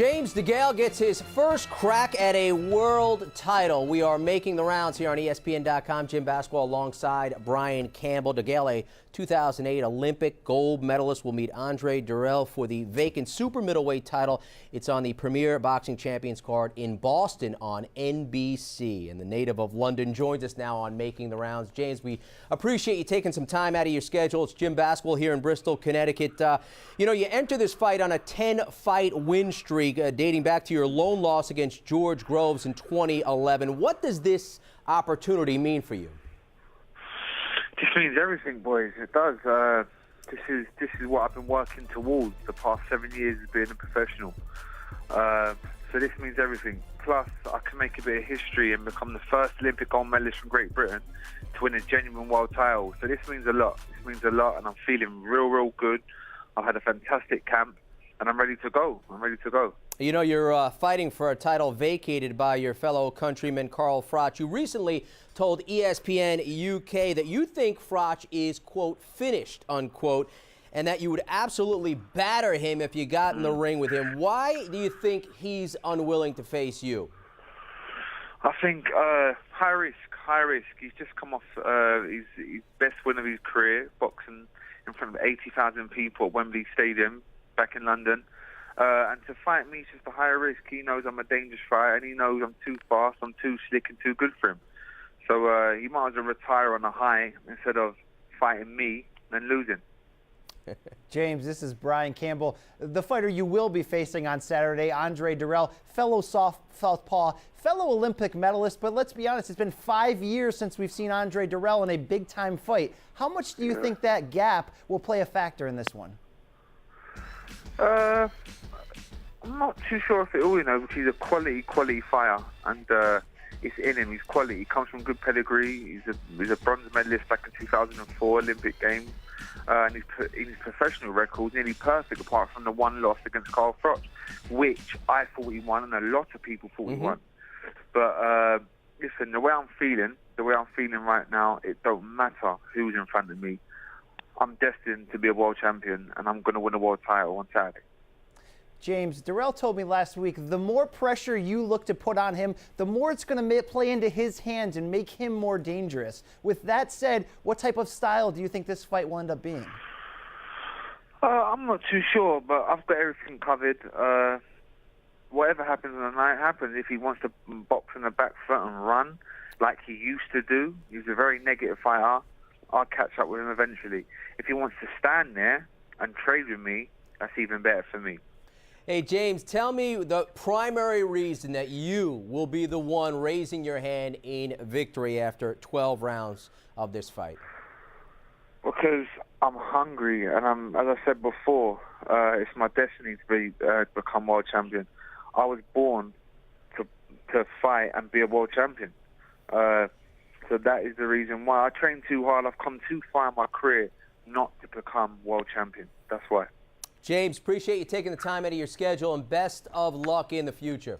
James DeGale gets his first crack at a world title. We are making the rounds here on ESPN.com. Jim Basquil alongside Brian Campbell. DeGale, a 2008 Olympic gold medalist, will meet Andre Dirrell for the vacant super middleweight title. It's on the Premier Boxing Champions card in Boston on NBC. And the native of London joins us now on Making the Rounds. James, we appreciate you taking some time out of your schedule. It's Jim Basquil here in Bristol, Connecticut. You enter this fight on a 10-fight win streak dating back to your lone loss against George Groves in 2011. What does this opportunity mean for you? This means everything, boys. It does. This is what I've been working towards the past 7 years as being a professional. So this means everything. Plus, I can make a bit of history and become the first Olympic gold medalist from Great Britain to win a genuine world title. So this means a lot. This means a lot, and I'm feeling real good. I've had a fantastic camp, and I'm ready to go. You know, you're fighting for a title vacated by your fellow countryman, Carl Froch. You recently told ESPN UK that you think Froch is, quote, finished, unquote, and that you would absolutely batter him if you got in the ring with him. Why do you think he's unwilling to face you? I think high risk. He's just come off his best win of his career, boxing in front of 80,000 people at Wembley Stadium back in London. And to fight me is just a higher risk. He knows I'm a dangerous fighter, and he knows I'm too fast, I'm too slick, and too good for him. So he might as well retire on a high instead of fighting me and losing. James, this is Brian Campbell. The fighter you will be facing on Saturday, Andre Dirrell, fellow southpaw, fellow Olympic medalist, but let's be honest, it's been 5 years since we've seen Andre Dirrell in a big-time fight. How much do you think that gap will play a factor in this one? I'm not too sure if it will, because he's a quality fighter, and it's in him. He's quality. He comes from good pedigree. He's a bronze medalist back in 2004 Olympic Games, and his professional record's nearly perfect, apart from the one loss against Carl Froch, which I thought he won, and a lot of people thought he won. But listen, the way I'm feeling right now, it don't matter who's in front of me. I'm destined to be a world champion, and I'm going to win a world title on Saturday. James, Dirrell told me last week, the more pressure you look to put on him, the more it's going to play into his hands and make him more dangerous. With that said, what type of style do you think this fight will end up being? I'm not too sure, but I've got everything covered. Whatever happens on the night happens. If he wants to box in the back foot and run like he used to do, he's a very negative fighter, I'll catch up with him eventually. If he wants to stand there and trade with me, that's even better for me. Hey, James, tell me the primary reason that you will be the one raising your hand in victory after 12 rounds of this fight. Because I'm hungry, and as I said before, it's my destiny to become world champion. I was born to fight and be a world champion. So that is the reason why. I trained too hard. I've come too far in my career not to become world champion. That's why. James, appreciate you taking the time out of your schedule, and best of luck in the future.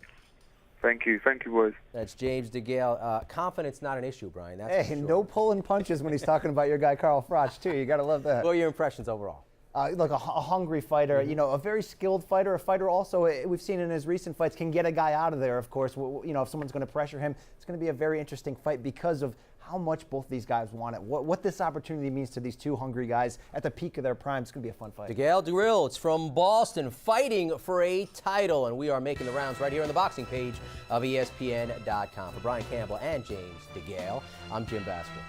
Thank you, boys. That's James DeGale. Confidence not an issue, Brian. That's hey, for sure. No pulling punches when he's talking about your guy Carl Froch, too. You got to love that. What are your impressions overall? Like a hungry fighter, a very skilled fighter, a fighter also, we've seen in his recent fights, can get a guy out of there, of course. If someone's going to pressure him, it's going to be a very interesting fight because of how much both these guys want it. What this opportunity means to these two hungry guys at the peak of their prime. It's going to be a fun fight. DeGale Dirrell, it's from Boston, fighting for a title, and we are making the rounds right here on the boxing page of ESPN.com. For Brian Campbell and James DeGale, I'm Jim Basquil.